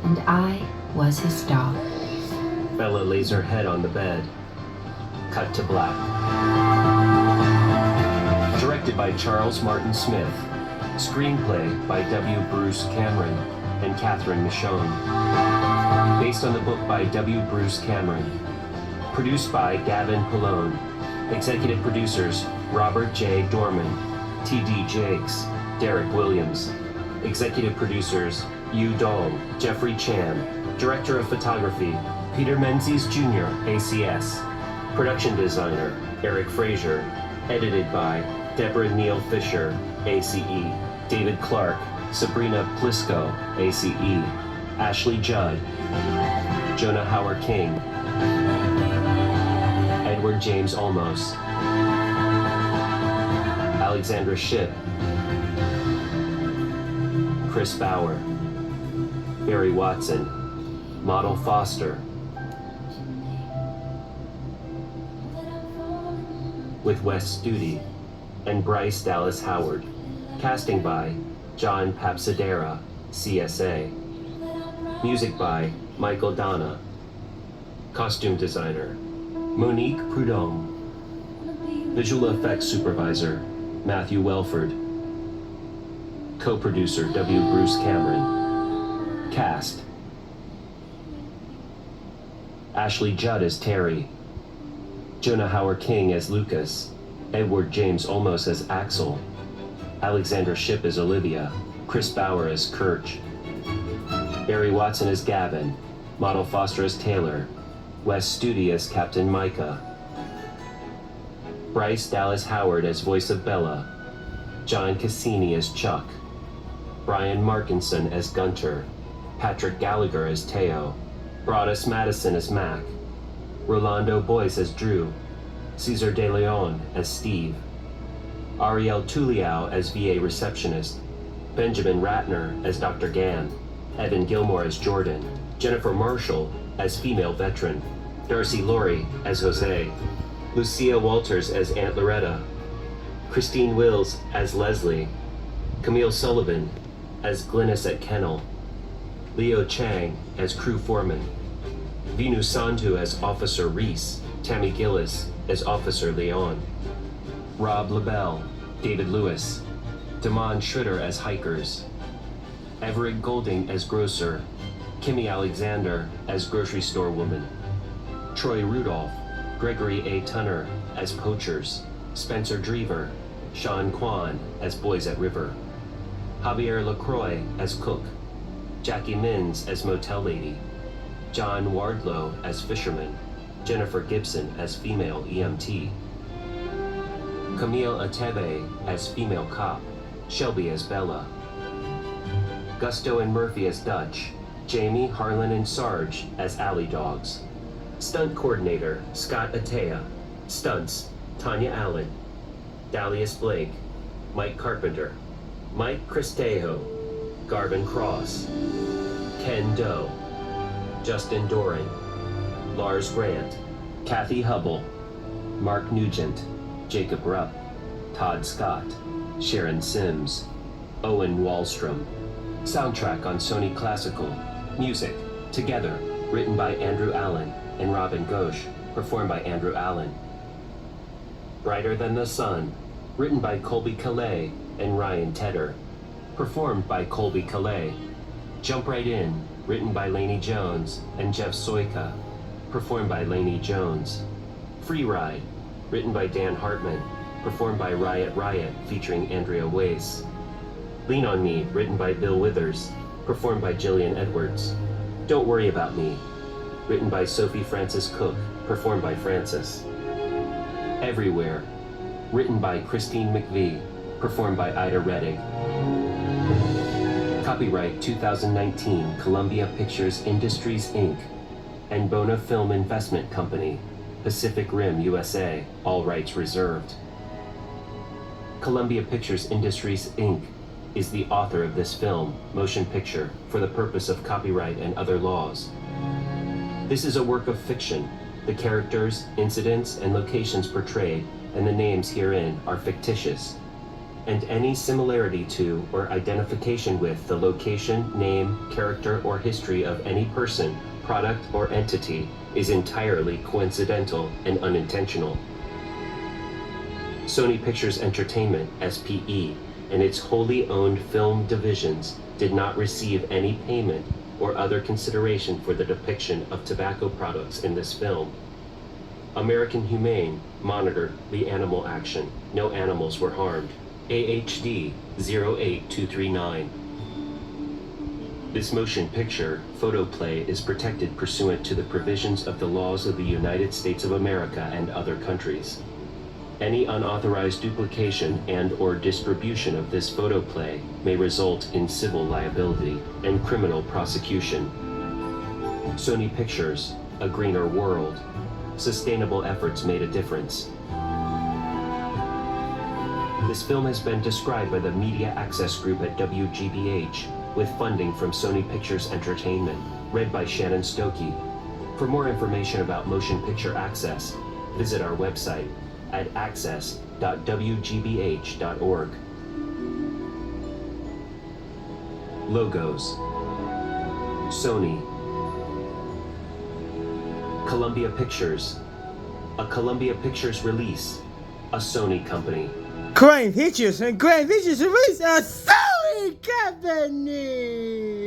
and I was his dog. Bella lays her head on the bed. Cut to black. Directed by Charles Martin Smith. Screenplay by W. Bruce Cameron and Catherine Michon. Based on the book by W. Bruce Cameron. Produced by Gavin Pallone. Executive producers Robert J. Dorman, T.D. Jakes, Derek Williams. Executive producers Yu Dong, Jeffrey Chan. Director of photography Peter Menzies Jr., ACS. Production designer Eric Fraser. Edited by Deborah Neal Fisher, ACE. David Clark, Sabrina Plisco, ACE. Ashley Judd, Jonah Howard King, Edward James Olmos, Alexandra Shipp, Chris Bauer, Barry Watson, Model Foster, with Wes Studi and Bryce Dallas Howard. Casting by John Papsadera, CSA. Music by Michael Donna. Costume designer Monique Prudhomme. Visual effects supervisor Matthew Welford. Co-producer W. Bruce Cameron. Cast: Ashley Judd as Terry, Jonah Howard King as Lucas, Edward James Olmos as Axel, Alexandra Shipp as Olivia, Chris Bauer as Kirch, Barry Watson as Gavin, Model Foster as Taylor, Wes Studi as Captain Micah, Bryce Dallas Howard as voice of Bella, John Cassini as Chuck, Brian Markinson as Gunter, Patrick Gallagher as Teo, Broadus Madison as Mac, Rolando Boyce as Drew, Cesar De Leon as Steve, Ariel Tuliao as VA receptionist, Benjamin Ratner as Dr. Gann, Evan Gilmore as Jordan, Jennifer Marshall as female veteran, Darcy Laurie as Jose, Lucia Walters as Aunt Loretta, Christine Wills as Leslie, Camille Sullivan as Glynis at Kennel, Leo Chang as crew foreman, Vinu Sandhu as Officer Reese, Tammy Gillis as Officer Leon, Rob LaBelle, David Lewis, Damon Schroeder as Hikers, Everett Golding as Grocer, Kimmy Alexander as Grocery Store Woman, Troy Rudolph, Gregory A. Tunner as Poachers, Spencer Drever, Sean Kwan as Boys at River, Javier LaCroix as Cook, Jackie Mins as Motel Lady, John Wardlow as Fisherman, Jennifer Gibson as Female EMT, Camille Atebe as Female Cop, Shelby as Bella, Gusto and Murphy as Dutch, Jamie, Harlan, and Sarge as Alley Dogs, Stunt Coordinator Scott Atea, Stunts Tanya Allen, Dalius Blake, Mike Carpenter, Mike Cristejo, Garvin Cross, Ken Doe, Justin Doran, Lars Grant, Kathy Hubble, Mark Nugent, Jacob Rupp, Todd Scott, Sharon Sims, Owen Wallstrom. Soundtrack on Sony Classical. Music, Together, written by Andrew Allen and Robin Ghosh, performed by Andrew Allen. Brighter Than the Sun, written by Colby Calais and Ryan Tedder, performed by Colby Calais. Jump Right In, written by Lainey Jones and Jeff Soika, performed by Lainey Jones. Free Ride, written by Dan Hartman, performed by Riot Riot, featuring Andrea Wace. Lean on Me, written by Bill Withers, performed by Jillian Edwards. Don't Worry About Me, written by Sophie Francis Cook, performed by Francis. Everywhere, written by Christine McVie, performed by Ida Reddick. Copyright 2019, Columbia Pictures Industries, Inc. and Bona Film Investment Company, Pacific Rim, USA, all rights reserved. Columbia Pictures Industries, Inc. is the author of this film, motion picture, for the purpose of copyright and other laws. This is a work of fiction. The characters, incidents, and locations portrayed, and the names herein are fictitious. and any similarity to or identification with the location, name, character, or history of any person, product, or entity is entirely coincidental and unintentional. Sony Pictures Entertainment, SPE, and its wholly owned film divisions did not receive any payment or other consideration for the depiction of tobacco products in this film. American Humane monitored the animal action. No animals were harmed. AHD 08239. This motion picture photoplay is protected pursuant to the provisions of the laws of the United States of America and other countries. Any unauthorized duplication and/or distribution of this photoplay may result in civil liability and criminal prosecution. Sony Pictures, A Greener World. Sustainable efforts made a difference. This film has been described by the Media Access Group at WGBH with funding from Sony Pictures Entertainment, read by Shannon Stokey. For more information about motion picture access, visit our website at access.wgbh.org. Logos. Sony. Columbia Pictures. A Columbia Pictures release. A Sony company. Columbia Pictures and Columbia Pictures release a Sony company.